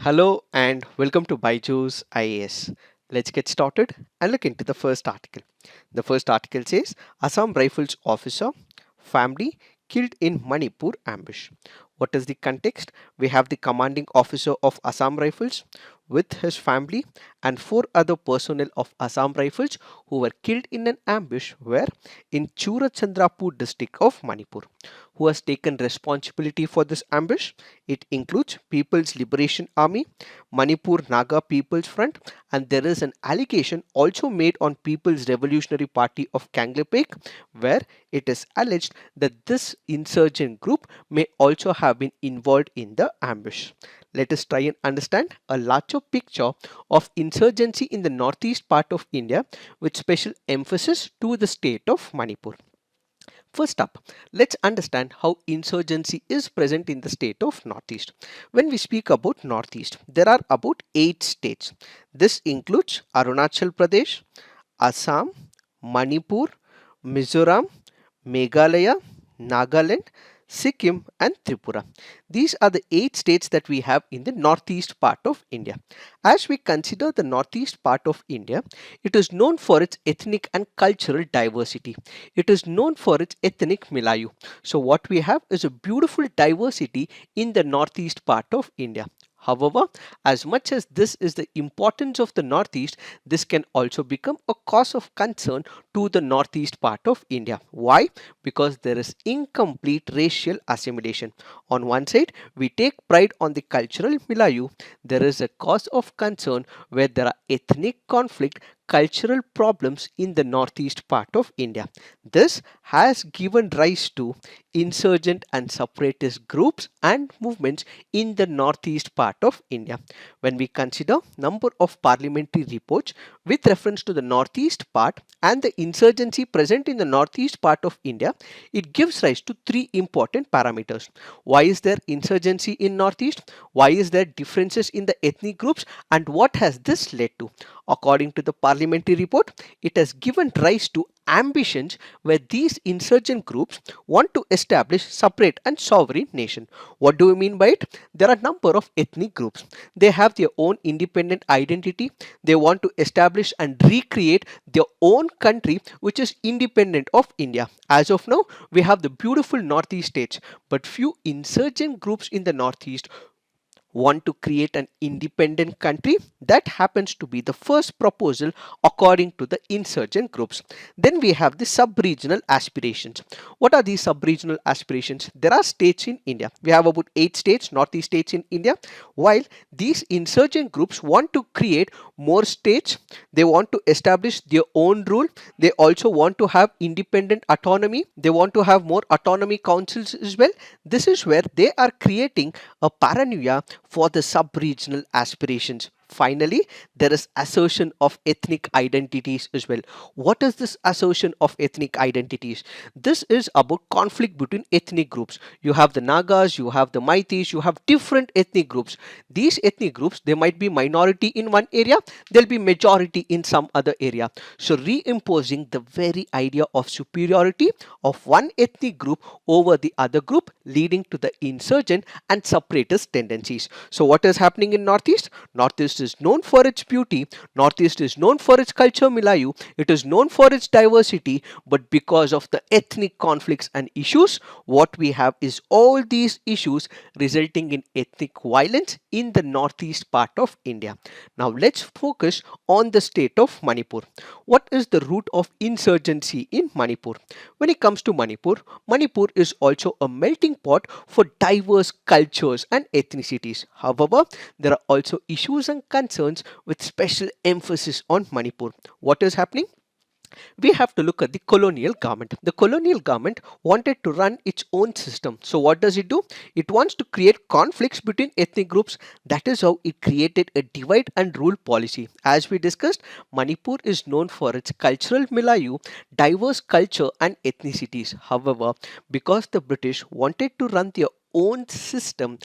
Hello and welcome to Byju's IAS. Let's get started and look into the first article. The first article says Assam Rifles officer family killed in Manipur ambush. What is the context? We have the commanding officer of Assam Rifles with his family and four other personnel of Assam Rifles who were killed in an ambush where in Churachandrapur district of Manipur. Who has taken responsibility for this ambush? It includes People's Liberation Army, Manipur Naga People's Front, and there is an allegation also made on People's Revolutionary Party of Kanglepek where it is alleged that this insurgent group may also have been involved in the ambush. Let us try and understand a larger picture of insurgency in the northeast part of India with special emphasis to the state of Manipur. First up, let's understand how insurgency is present in the state of Northeast. When we speak about Northeast, there are about 8 states. This includes Arunachal Pradesh, Assam, Manipur, Mizoram, Meghalaya, Nagaland, Sikkim, and Tripura. These are the 8 states that we have in the northeast part of India. As we consider the northeast part of India, it is known for its ethnic and cultural diversity. It is known for its ethnic Milayu. So, what we have is a beautiful diversity in the northeast part of India. However, as much as this is the importance of the Northeast, this can also become a cause of concern to the Northeast part of India. Why? Because there is incomplete racial assimilation. On one side, we take pride on the cultural milieu. There is a cause of concern where there are ethnic conflict, cultural problems in the northeast part of India. This has given rise to insurgent and separatist groups and movements in the northeast part of India. When we consider number of parliamentary reports with reference to the northeast part and the insurgency present in the northeast part of India, it gives rise to three important parameters. Why is there insurgency in northeast? Why is there differences in the ethnic groups, and what has this led to? According to the parliamentary report, it has given rise to ambitions where these insurgent groups want to establish separate and sovereign nation. What do we mean by it? There are a number of ethnic groups. They have their own independent identity. They want to establish and recreate their own country which is independent of India. As of now, we have the beautiful northeast states, but few insurgent groups in the northeast want to create an independent country. That happens to be the first proposal according to the insurgent groups. Then we have the sub-regional aspirations. What are these sub-regional aspirations? There are states in India. We have about 8 states, northeast states in India. While these insurgent groups want to create more states, they want to establish their own rule. They also want to have independent autonomy. They want to have more autonomy councils as well. This is where they are creating a paranoia for the sub-regional aspirations. Finally, there is assertion of ethnic identities as well. What is this assertion of ethnic identities? This is about conflict between ethnic groups. You have the Nagas, you have the Meiteis, you have different ethnic groups. These ethnic groups, they might be minority in one area, they'll be majority in some other area. So reimposing the very idea of superiority of one ethnic group over the other group, leading to the insurgent and separatist tendencies. So what is happening in Northeast? Northeast is known for its beauty. Northeast is known for its culture milieu. It is known for its diversity. But because of the ethnic conflicts and issues, what we have is all these issues resulting in ethnic violence in the northeast part of India. Now let's focus on the state of Manipur. What is the root of insurgency in Manipur? When it comes to Manipur, Manipur is also a melting pot for diverse cultures and ethnicities. However, there are also issues and concerns with special emphasis on Manipur. What is happening? We have to look at the colonial government. The colonial government wanted to run its own system. So what does it do? It wants to create conflicts between ethnic groups. That is how it created a divide and rule policy. As we discussed, Manipur is known for its cultural milieu, diverse culture and ethnicities. However, because the British wanted to run their own system,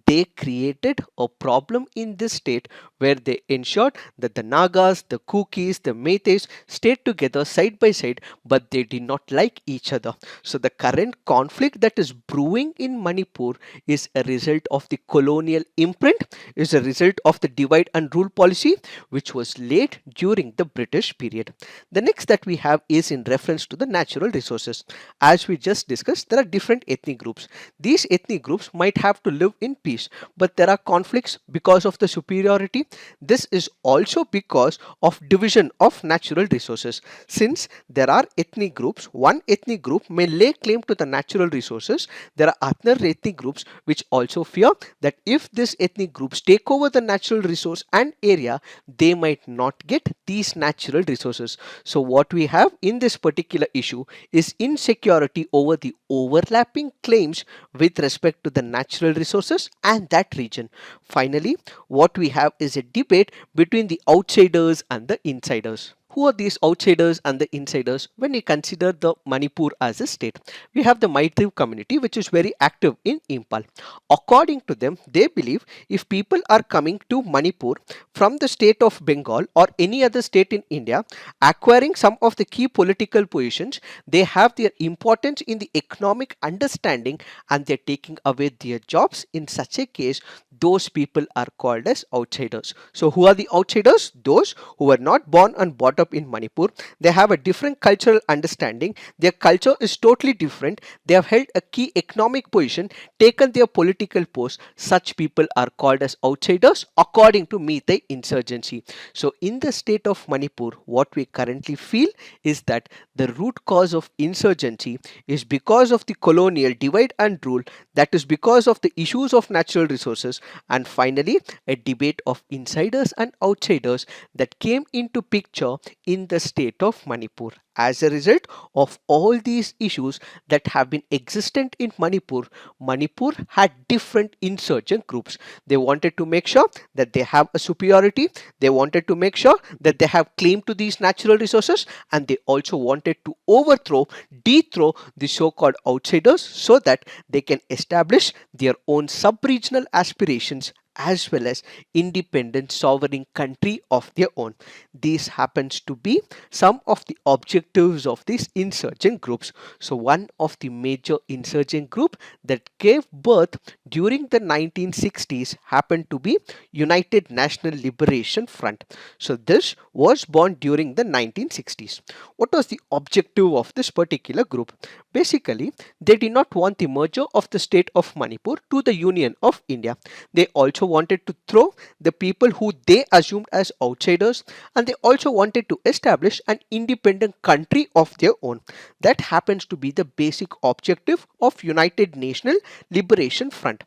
they created a problem in this state where they ensured that the Nagas, the Kukis, the Meiteis stayed together side by side, but they did not like each other. So the current conflict that is brewing in Manipur is a result of the colonial imprint, is a result of the divide and rule policy which was laid during the British period. The next that we have is in reference to the natural resources. As we just discussed, there are different ethnic groups. These ethnic groups might have to live in peace, but there are conflicts because of the superiority. This is also because of division of natural resources. Since there are ethnic groups, one ethnic group may lay claim to the natural resources, there are other ethnic groups which also fear that if these ethnic groups take over the natural resource and area, they might not get these natural resources. So what we have in this particular issue is insecurity over the overlapping claims with respect to the natural resources and that region. Finally, what we have is a debate between the outsiders and the insiders. Who are these outsiders and the insiders when we consider the Manipur as a state? We have the Maitri community which is very active in Impal. According to them, they believe if people are coming to Manipur from the state of Bengal or any other state in India, acquiring some of the key political positions, they have their importance in the economic understanding and they're taking away their jobs. In such a case, those people are called as outsiders. So who are the outsiders? Those who were not born and brought up in Manipur. They have a different cultural understanding. Their culture is totally different. They have held a key economic position, taken their political post. Such people are called as outsiders according to Meitei insurgency. So in the state of Manipur, what we currently feel is that the root cause of insurgency is because of the colonial divide and rule, that is because of the issues of natural resources, and finally a debate of insiders and outsiders that came into picture in the state of Manipur. As a result of all these issues that have been existent in Manipur, Manipur had different insurgent groups. They wanted to make sure that they have a superiority, they wanted to make sure that they have claim to these natural resources, and they also wanted to overthrow, dethrone the so-called outsiders so that they can establish their own sub-regional aspirations as well as independent sovereign country of their own. These happens to be some of the objectives of these insurgent groups. So one of the major insurgent group that gave birth during the 1960s happened to be United National Liberation Front. So this was born during the 1960s. What was the objective of this particular group? Basically, they did not want the merger of the state of Manipur to the Union of India. They also wanted to throw the people who they assumed as outsiders, and they also wanted to establish an independent country of their own. That happens to be the basic objective of United National Liberation Front.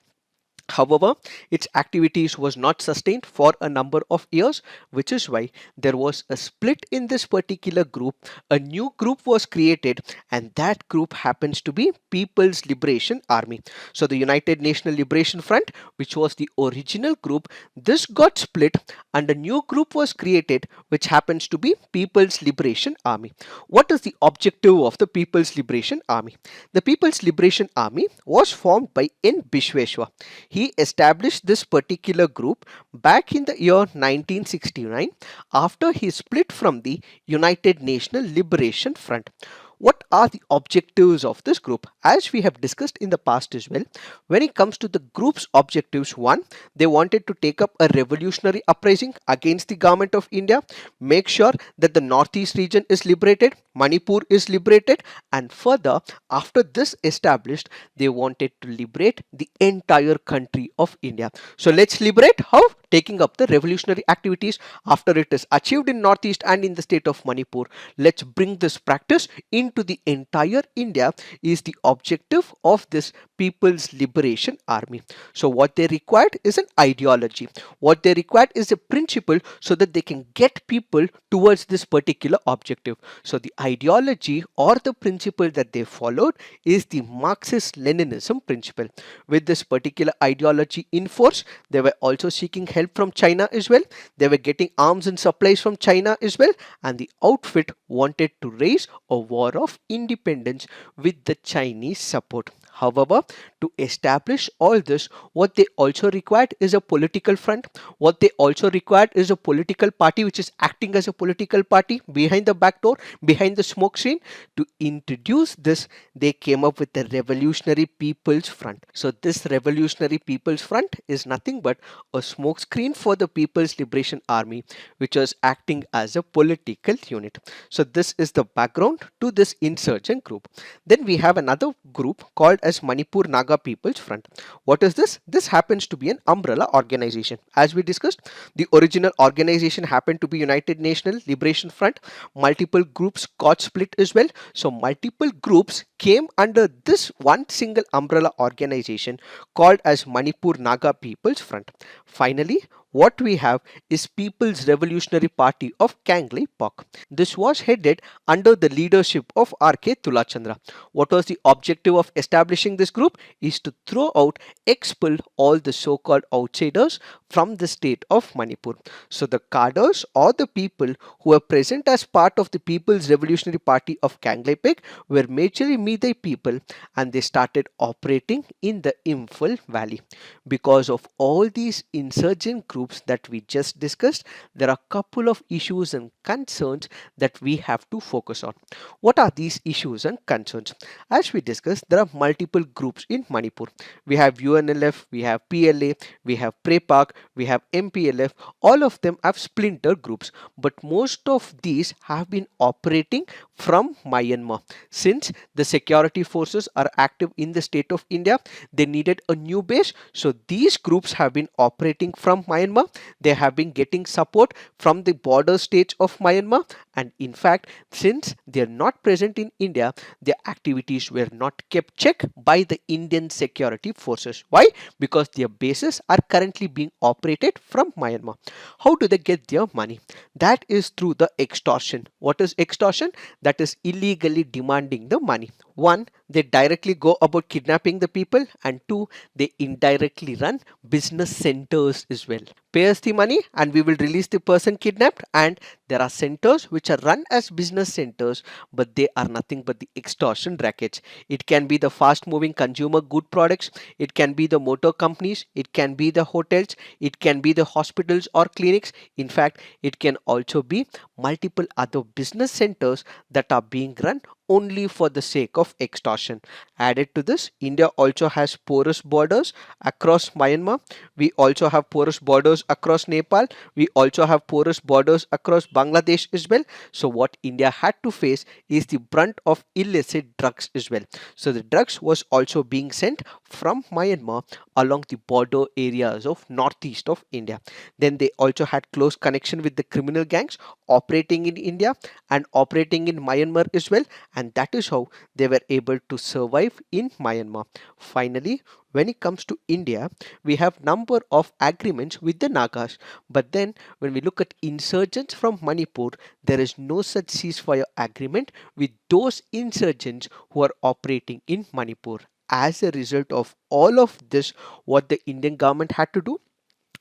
However, its activities was not sustained for a number of years, which is why there was a split in this particular group. A new group was created, and that group happens to be People's Liberation Army. So the United National Liberation Front, which was the original group, this got split and a new group was created, which happens to be People's Liberation Army. What is the objective of the People's Liberation Army? The People's Liberation Army was formed by N. Bishweshwar. He established this particular group back in the year 1969 after he split from the United National Liberation Front. What are the objectives of this group? As we have discussed in the past as well, when it comes to the group's objectives, one, they wanted to take up a revolutionary uprising against the government of India, make sure that the northeast region is liberated, Manipur is liberated, and further, after this established, they wanted to liberate the entire country of India. So let's liberate how? Taking up the revolutionary activities. After it is achieved in northeast and in the state of Manipur, let's bring this practice into the entire India is the objective of this People's Liberation Army. So what they required is an ideology. What they required is a principle so that they can get people towards this particular objective. So the ideology or the principle that they followed is the Marxist-Leninism principle. With this particular ideology in force, they were also seeking help from China as well. They were getting arms and supplies from China as well, and the outfit wanted to raise a war of independence with the Chinese support. However, To establish all this, what they also required is a political front. What they also required is a political party which is acting as a political party behind the back door, behind the smoke screen. To introduce this, they came up with the Revolutionary People's Front. So this Revolutionary People's Front is nothing but a smoke screen for the People's Liberation Army, which was acting as a political unit. So this is the background to this insurgent group. Then we have another group called as Manipur Naga People's Front. What is this? This happens to be an umbrella organization. As we discussed, the original organization happened to be United National Liberation Front. Multiple groups got split as well. So multiple groups came under this one single umbrella organization called as Manipur Naga People's Front. Finally, what we have is People's Revolutionary Party of Kanglei Pak. This was headed under the leadership of R.K. Tulachandra. What was the objective of establishing this group? Is to throw out, expel all the so-called outsiders from the state of Manipur. So the cadres or the people who were present as part of the People's Revolutionary Party of Kanglei Pak were majorly Meitei people, and they started operating in the Imphal Valley. Because of all these insurgent groups that we just discussed, there are a couple of issues and concerns that we have to focus on. What are these issues and concerns? As we discussed, there are multiple groups in Manipur. We have UNLF, we have PLA, we have PREPAC, we have MPLF. All of them have splinter groups, but most of these have been operating from Myanmar. Since the security forces are active in the state of India, they needed a new base. So these groups have been operating from Myanmar. They have been getting support from the border states of Myanmar, and in fact, since they are not present in India, their activities were not kept check by the Indian security forces. Why? Because their bases are currently being operated from Myanmar. How do they get their money? That is through the extortion. What is extortion? That is illegally demanding the money. One, they directly go about kidnapping the people, and two, they indirectly run business centers as well. Pay us the money and we will release the person kidnapped. And there are centers which are run as business centers, but they are nothing but the extortion rackets. It can be the fast moving consumer good products, it can be the motor companies, it can be the hotels, it can be the hospitals or clinics. In fact, it can also be multiple other business centers that are being run only for the sake of extortion. Added to this, India also has porous borders across Myanmar. We also have porous borders across Nepal. We also have porous borders across Bangladesh as well. So what India had to face is the brunt of illicit drugs as well. So the drugs was also being sent from Myanmar along the border areas of northeast of India. Then they also had close connection with the criminal gangs operating in India and operating in Myanmar as well, and that is how they were able to survive in Myanmar. Finally, when it comes to India, we have number of agreements with the Nagas, but then when we look at insurgents from Manipur, there is no such ceasefire agreement with those insurgents who are operating in Manipur. As a result of all of this, what the Indian government had to do,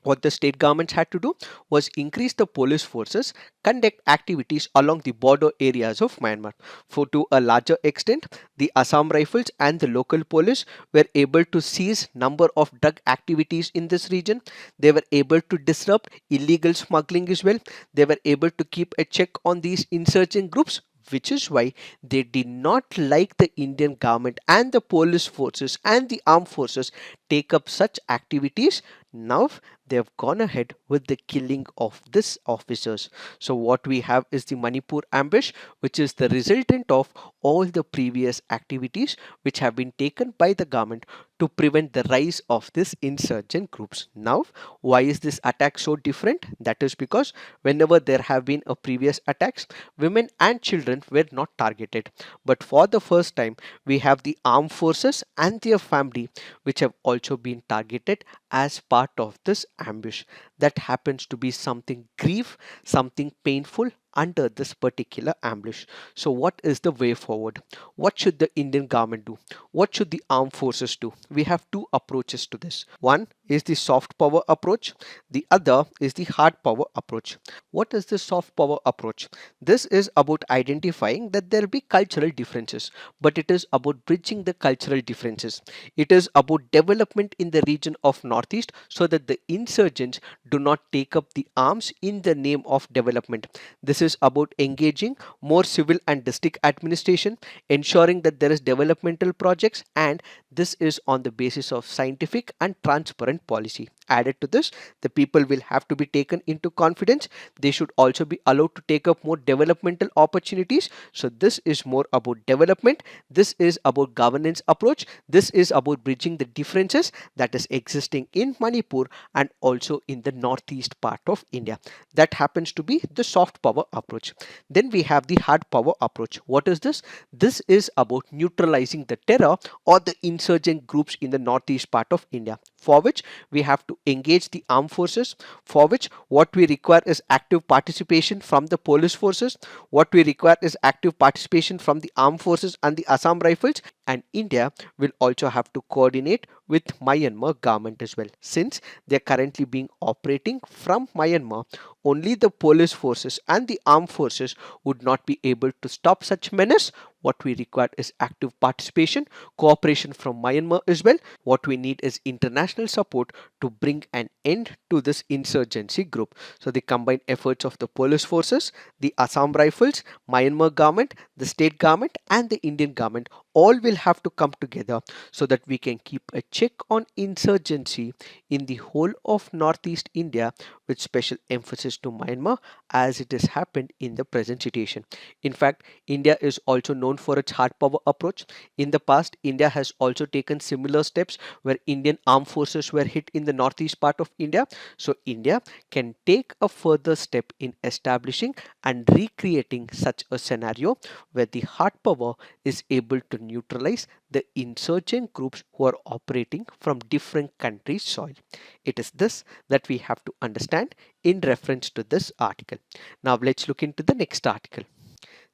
what the state governments had to do, was increase the police forces, conduct activities along the border areas of Myanmar. For to a larger extent, the Assam Rifles and the local police were able to seize number of drug activities in this region. They were able to disrupt illegal smuggling as well. They were able to keep a check on these insurgent groups, which is why they did not like the Indian government and the police forces and the armed forces take up such activities. Now they have gone ahead with the killing of these officers. So what we have is the Manipur ambush, which is the resultant of all the previous activities which have been taken by the government to prevent the rise of these insurgent groups. Now, why is this attack so different? That is because whenever there have been a previous attacks, women and children were not targeted. But for the first time, we have the armed forces and their family which have also been targeted as part of this ambush. That happens to be something grief, something painful under this particular ambush. So what is the way forward? What should the Indian government do? What should the armed forces do? We have two approaches to this. One is the soft power approach. The other is the hard power approach. What is the soft power approach? This is about identifying that there will be cultural differences, but it is about bridging the cultural differences. It is about development in the region of Northeast so that the insurgents do not take up the arms in the name of development. This is about engaging more civil and district administration, ensuring that there is developmental projects, and this is on the basis of scientific and transparent policy. Added to this, the people will have to be taken into confidence. They should also be allowed to take up more developmental opportunities. So this is more about development. This is about governance approach. This is about bridging the differences that is existing in Manipur and also in the northeast part of India. That happens to be the soft power approach. Then we have the hard power approach. What is this? This is about neutralizing the terror or the insurgent groups in the northeast part of India, for which we have to engage the armed forces, for which what we require is active participation from the police forces, what we require is active participation from the armed forces and the Assam Rifles, and India will also have to coordinate with Myanmar government as well. Since they are currently being operating from Myanmar, only the police forces and the armed forces would not be able to stop such menace. What we require is active participation, cooperation from Myanmar as well. What we need is international support to bring an end to this insurgency group. So the combined efforts of the police forces, the Assam Rifles, Myanmar government, the state government and the Indian government all will have to come together so that we can keep a check on insurgency in the whole of northeast India, with special emphasis to Myanmar as it has happened in the present situation. In fact, India is also known for its hard power approach. In the past, India has also taken similar steps where Indian armed forces were hit in the northeast part of India. So India can take a further step in establishing and recreating such a scenario where the hard power is able to neutralize the insurgent groups who are operating from different countries' soil. It is this that we have to understand in reference to this article. Now let's look into the next article.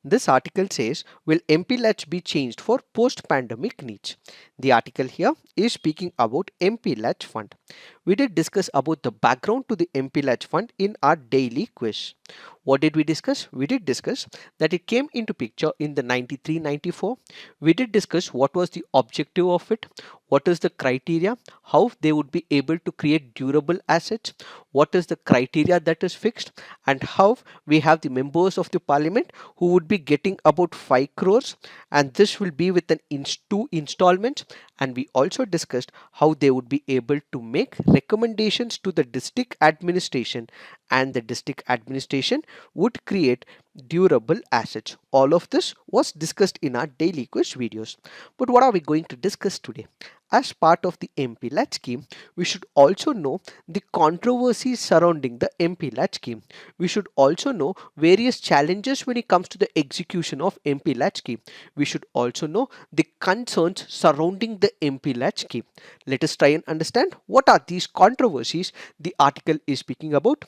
This article says, will MP Latch be changed for post-pandemic needs? The article here is speaking about MP Latch Fund. We did discuss about the background to the MP Latch Fund in our daily quiz. What did we discuss? We did discuss that it came into picture in the 93-94. We did discuss what was the objective of it, what is the criteria, how they would be able to create durable assets, what is the criteria that is fixed, and how we have the members of the parliament who would be getting about 5 crores, and this will be with two installments. And we also discussed how they would be able to make recommendations to the district administration, and the district administration would create durable assets. All of this was discussed in our daily quiz videos. But what are we going to discuss today? As part of the MP Latch scheme, we should also know the controversies surrounding the MP Latch scheme. We should also know various challenges when it comes to the execution of MP Latch scheme. We should also know the concerns surrounding the MP Latch scheme. Let us try and understand what are these controversies the article is speaking about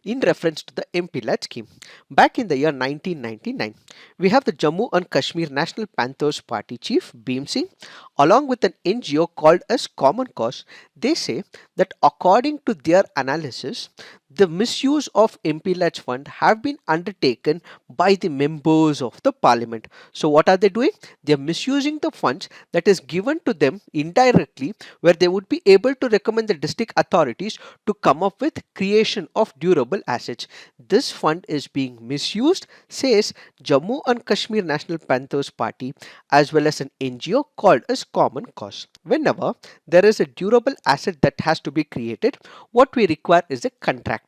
in reference to the MP Latch scheme. Back in the year 1999, we have the Jammu and Kashmir National Panthers Party chief Bhim Singh along with an NGO called as Common Cause. They say that according to their analysis, the misuse of MP Latch fund have been undertaken by the members of the parliament. So what are they doing? They are misusing the funds that is given to them indirectly, where they would be able to recommend the district authorities to come up with creation of durable assets. This fund is being misused, says Jammu and Kashmir National Panthers Party as well as an NGO called as Common Cause. Whenever there is a durable asset that has to be created, what we require is a contractor.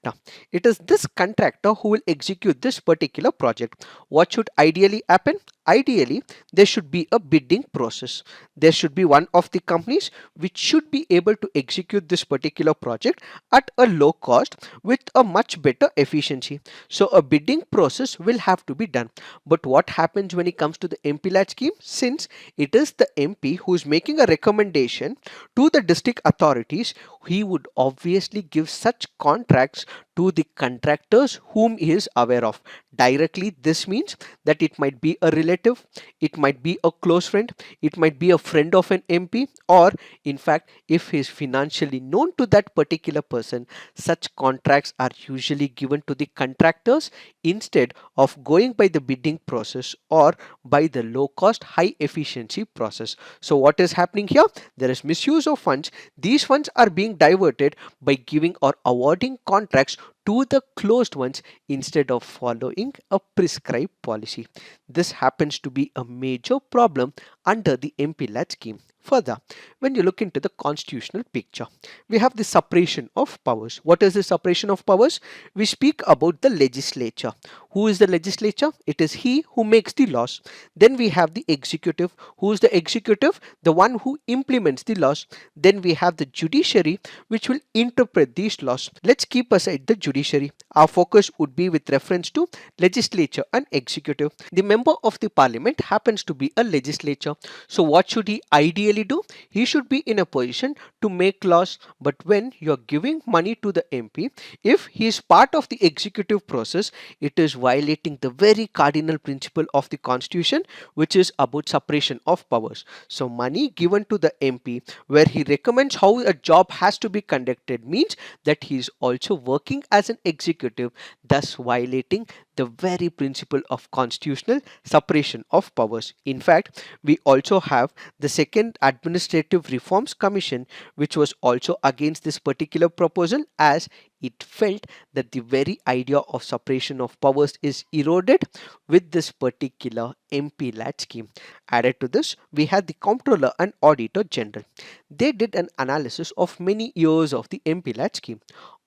It is this contractor who will execute this particular project. What should ideally happen? Ideally, there should be a bidding process. There should be one of the companies which should be able to execute this particular project at a low cost with a much better efficiency. So a bidding process will have to be done. But what happens when it comes to the MP Latch scheme? Since it is the MP who is making a recommendation to the district authorities, he would obviously give such contracts to the contractors whom he is aware of. Directly, this means that it might be a relative, it might be a close friend, it might be a friend of an MP, or in fact, if he is financially known to that particular person, such contracts are usually given to the contractors instead of going by the bidding process or by the low cost, high efficiency process. So, what is happening here? There is misuse of funds. These funds are being diverted by giving or awarding contracts to the closed ones instead of following a prescribed policy. This happens to be a major problem under the MPLAT scheme. Further, when you look into the constitutional picture, we have the separation of powers. What is the separation of powers? We speak about the legislature. Who is the legislature? It is he who makes the laws. Then we have the executive. Who is the executive? The one who implements the laws. Then we have the judiciary, which will interpret these laws. Let's keep aside the judiciary. Our focus would be with reference to legislature and executive. The member of the parliament happens to be a legislature. So what should he ideally do? He should be in a position to make laws. But when you're giving money to the MP, if he is part of the executive process, it is violating the very cardinal principle of the constitution, which is about separation of powers. So money given to the MP where he recommends how a job has to be conducted means that he is also working as an executive, thus violating the very principle of constitutional separation of powers. In fact, we also have the second Administrative Reforms Commission, which was also against this particular proposal, as it felt that the very idea of separation of powers is eroded with this particular MPLAT scheme. Added to this, we had the Comptroller and Auditor General. They did an analysis of many years of the MPLAT scheme.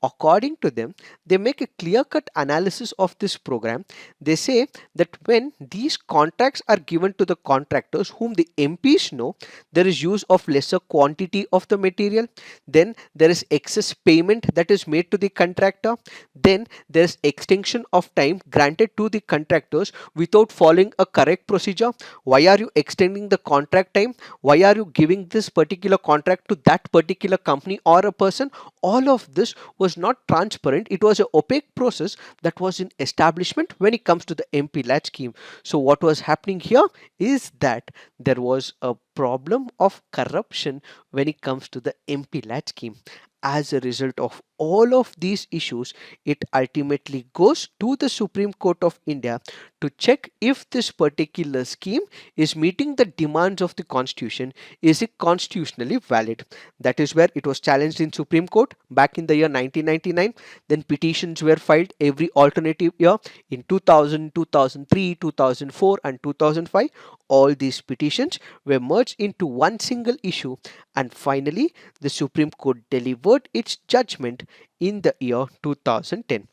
According to them, they make a clear-cut analysis of this program. They say that when these contracts are given to the contractors whom the MPs know, there is use of lesser quantity of the material. Then there is excess payment that is made to the contractor. Then there is extension of time granted to the contractors without following a correct procedure. Why are you extending the contract time? Why are you giving this particular contract to that particular company or a person? All of this was not transparent. It was an opaque process that was in establishment when it comes to the MPLAT scheme. So what was happening here is that there was a problem of corruption when it comes to the MPLAT scheme. As a result of all of these issues, it ultimately goes to the Supreme Court of India to check if this particular scheme is meeting the demands of the constitution. Is it constitutionally valid? That is where it was challenged in Supreme Court back in the year 1999. Then petitions were filed every alternative year in 2000, 2003, 2004 and 2005. All these petitions were merged into one single issue, and finally the Supreme Court delivered its judgment in the year 2010.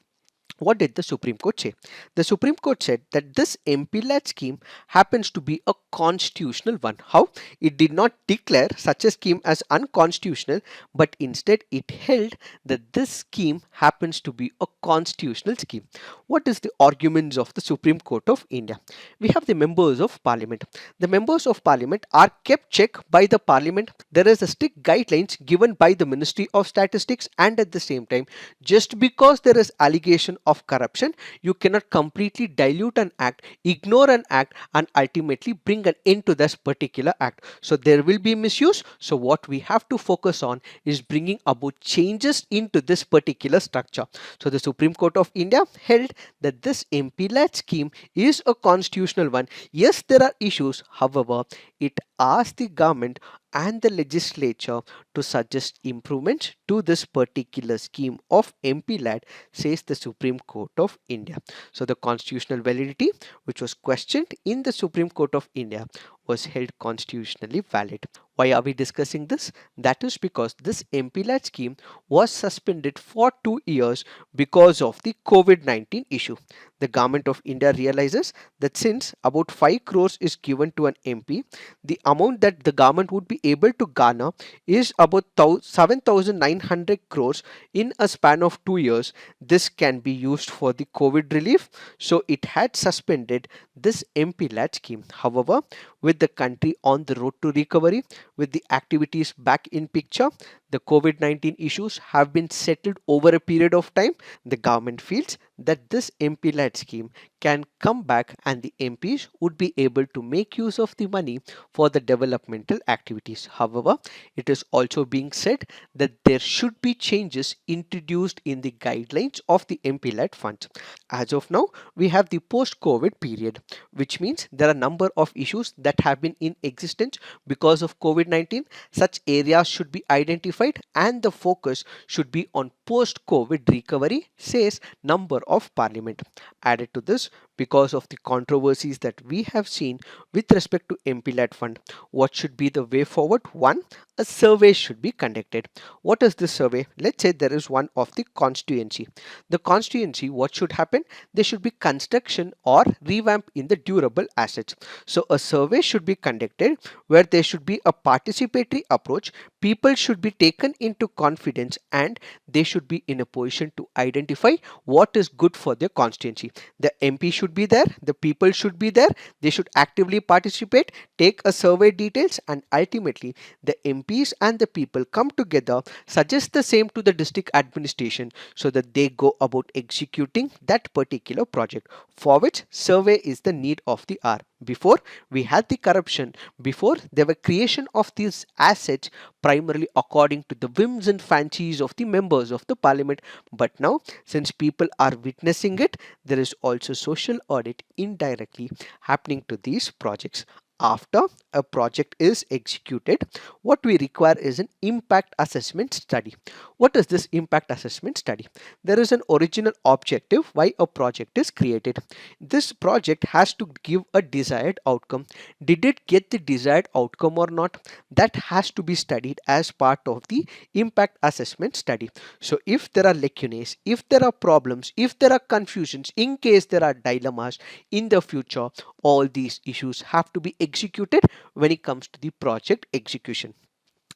What did the Supreme Court say? The Supreme Court said that this MPLAT scheme happens to be a constitutional one. How? It did not declare such a scheme as unconstitutional, but instead it held that this scheme happens to be a constitutional scheme. What is the arguments of the Supreme Court of India? We have the members of parliament. The members of parliament are kept check by the parliament. There is a strict guidelines given by the Ministry of Statistics, and at the same time, just because there is allegation of corruption, you cannot completely dilute an act, ignore an act, and ultimately bring an end to this particular act. So there will be misuse. So what we have to focus on is bringing about changes into this particular structure. So the Supreme Court of India held that this MPLAT scheme is a constitutional one. Yes, there are issues. However, it asked the government and the legislature to suggest improvements to this particular scheme of MPLAT, says the Supreme Court of India. So the constitutional validity, which was questioned in the Supreme Court of India, was held constitutionally valid. Why are we discussing this? That is because this MPLAT scheme was suspended for 2 years because of the COVID-19 issue. The government of India realizes that since about 5 crores is given to an MP, the amount that the government would be able to garner is about 7,900 crores in a span of 2 years. This can be used for the COVID relief. So it had suspended this MPLAT scheme. However, with the country on the road to recovery, with the activities back in picture, the COVID-19 issues have been settled over a period of time, the government feels that this MP-led scheme can come back and the MPs would be able to make use of the money for the developmental activities. However, it is also being said that there should be changes introduced in the guidelines of the MP-led funds. As of now, we have the post-COVID period, which means there are a number of issues that have been in existence because of COVID-19. Such areas should be identified and the focus should be on post-COVID recovery, says number of parliament. Added to this, because of the controversies that we have seen with respect to MP-led fund, what should be the way forward? One, a survey should be conducted. What is this survey? Let's say there is one of the constituency. The constituency, what should happen? There should be construction or revamp in the durable assets. So a survey should be conducted where there should be a participatory approach. People should be taken into confidence and they should be in a position to identify what is good for their constituency. The MP should be there, the people should be there, they should actively participate, take a survey details, and ultimately the MPs and the people come together, suggest the same to the district administration so that they go about executing that particular project for which survey is the need of the hour. Before we had the corruption, before there were creation of these assets primarily according to the whims and fancies of the members of the parliament, but now since people are witnessing it, there is also social audit indirectly happening to these projects. After a project is executed, what we require is an impact assessment study. What is this impact assessment study? There is an original objective why a project is created. This project has to give a desired outcome. Did it get the desired outcome or not? That has to be studied as part of the impact assessment study. So if there are lacunae, if there are problems, if there are confusions, in case there are dilemmas in the future, all these issues have to be executed when it comes to the project execution.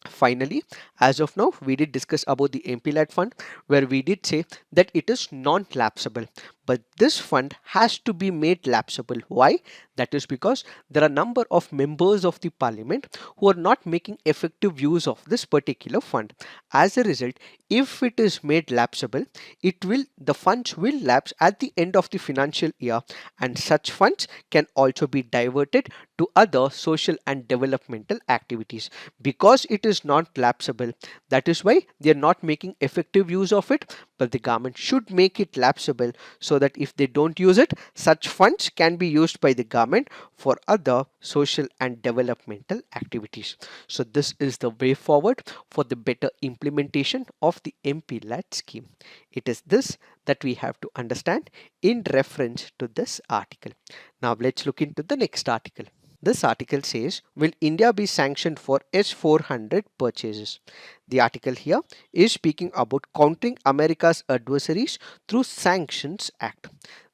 Finally, as of now, we did discuss about the MP-led fund where we did say that it is non-lapsable. But this fund has to be made lapsable. Why? That is because there are a number of members of the parliament who are not making effective use of this particular fund. As a result, if it is made lapsable, the funds will lapse at the end of the financial year, and such funds can also be diverted to other social and developmental activities. Because it is not lapsable, that is why they are not making effective use of it, but the government should make it lapsable so that if they don't use it, such funds can be used by the government for other social and developmental activities. So this is the way forward for the better implementation of the MP-led scheme. It is this that we have to understand in reference to this article. Now let's look into the next article. This article says, will India be sanctioned for S-400 purchases? The article here is speaking about countering America's adversaries through Sanctions Act.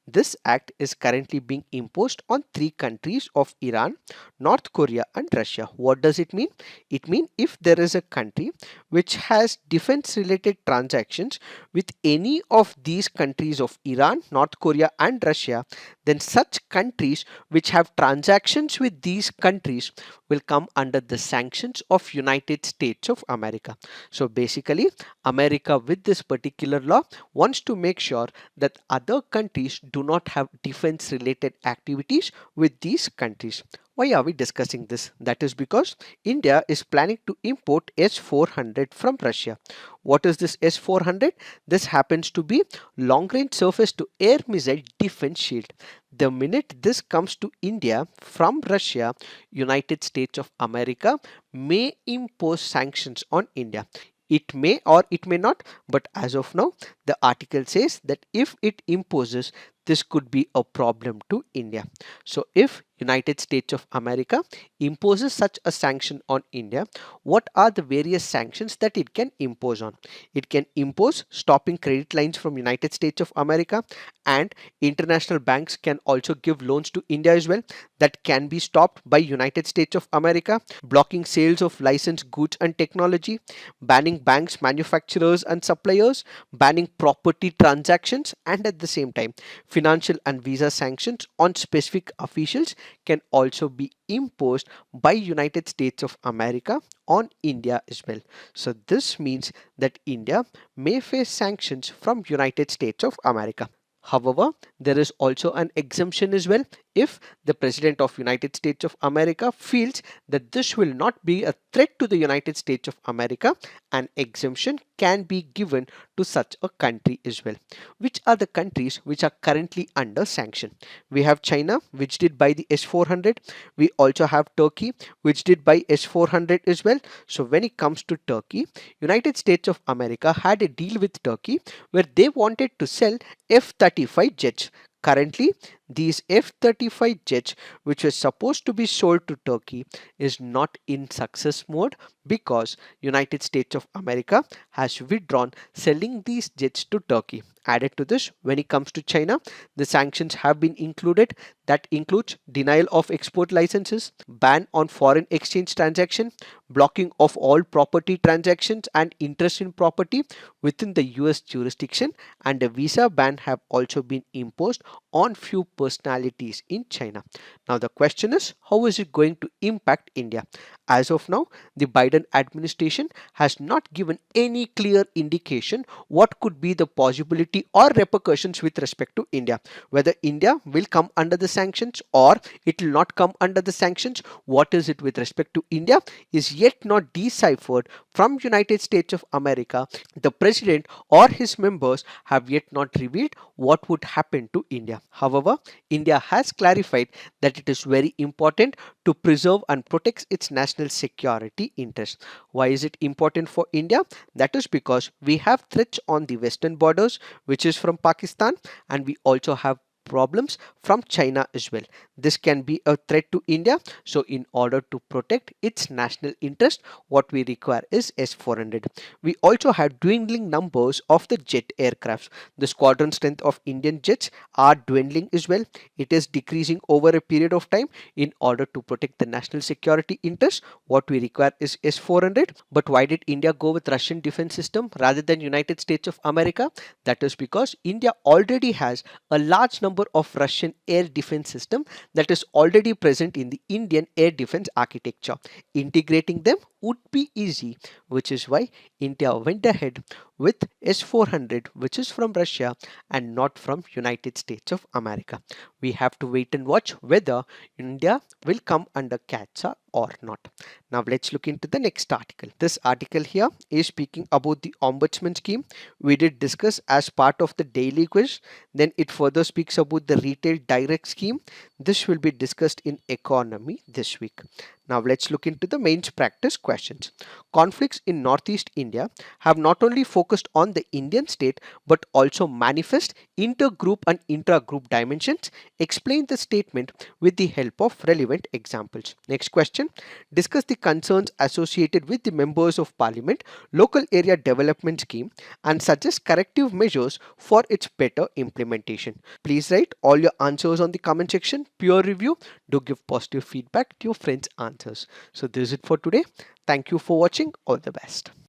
This act is currently being imposed on three countries of Iran, North Korea and Russia. What does it mean? It means if there is a country which has defense related transactions with any of these countries of Iran, North Korea and Russia, then such countries which have transactions with these countries will come under the sanctions of United States of America. So basically, America with this particular law wants to make sure that other countries do not have defense related activities with these countries. Why are we discussing this? That is because India is planning to import S-400 from Russia. What is this S-400? This happens to be long range surface to air missile defense shield. The minute this comes to India from Russia, United States of America may impose sanctions on India. It may or it may not, but as of now, the article says that if it imposes, this could be a problem to India. So if United States of America imposes such a sanction on India, what are the various sanctions that it can impose on? It can impose stopping credit lines from United States of America, and international banks can also give loans to India as well. That can be stopped by United States of America, blocking sales of licensed goods and technology, banning banks, manufacturers and suppliers, banning property transactions, and at the same time Financial and visa sanctions on specific officials can also be imposed by United States of America on India as well. So this means that India may face sanctions from United States of America. However, there is also an exemption as well if the President of United States of America feels that this will not be a threat to the United States of America. An exemption can be given to such a country as well. Which are the countries which are currently under sanction? We have China, which did buy the S-400. We also have Turkey, which did buy S-400 as well. So when it comes to Turkey, United States of America had a deal with Turkey where they wanted to sell F-35 jets. Currently, these F-35 jets, which were supposed to be sold to Turkey, is not in success mode because United States of America has withdrawn selling these jets to Turkey. Added to this, when it comes to China, the sanctions have been included. That includes denial of export licenses, ban on foreign exchange transaction, blocking of all property transactions and interest in property within the US jurisdiction, and a visa ban have also been imposed on few personalities in China. Now the question is, how is it going to impact India? As of now, the Biden administration has not given any clear indication what could be the possibility or repercussions with respect to India. Whether India will come under the sanctions or it will not come under the sanctions, what is it with respect to India is yet not deciphered from United States of America. The president or his members have yet not revealed what would happen to India. However, India has clarified that it is very important to preserve and protect its national security interests. Why is it important for India? That is because we have threats on the western borders, which is from Pakistan, and we also have problems from China as well. This can be a threat to India. So in order to protect its national interest, what we require is S-400. We also have dwindling numbers of the jet aircrafts. The squadron strength of Indian jets are dwindling as well. It is decreasing over a period of time. In order to protect the national security interest, what we require is S-400. But why did India go with Russian defense system rather than United States of America? That is because India already has a large number of Russian air defense system that is already present in the Indian air defense architecture. Integrating them would be easy, which is why India went ahead with S-400, which is from Russia and not from United States of America. We have to wait and watch whether India will come under CAATSA or not. Now let's look into the next article. This article here is speaking about the Ombudsman scheme. We did discuss as part of the daily quiz. Then it further speaks about the Retail Direct scheme. This will be discussed in economy this week. Now let's look into the mains practice questions. Conflicts in Northeast India have not only focused on the Indian state but also manifest intergroup and intragroup dimensions. Explain the statement with the help of relevant examples. Next question. Discuss the concerns associated with the members of parliament local area development scheme and suggest corrective measures for its better implementation. Please write all your answers on the comment section. Peer review. Do give positive feedback to your friends' answers. So this is it for today. Thank you for watching. All the best.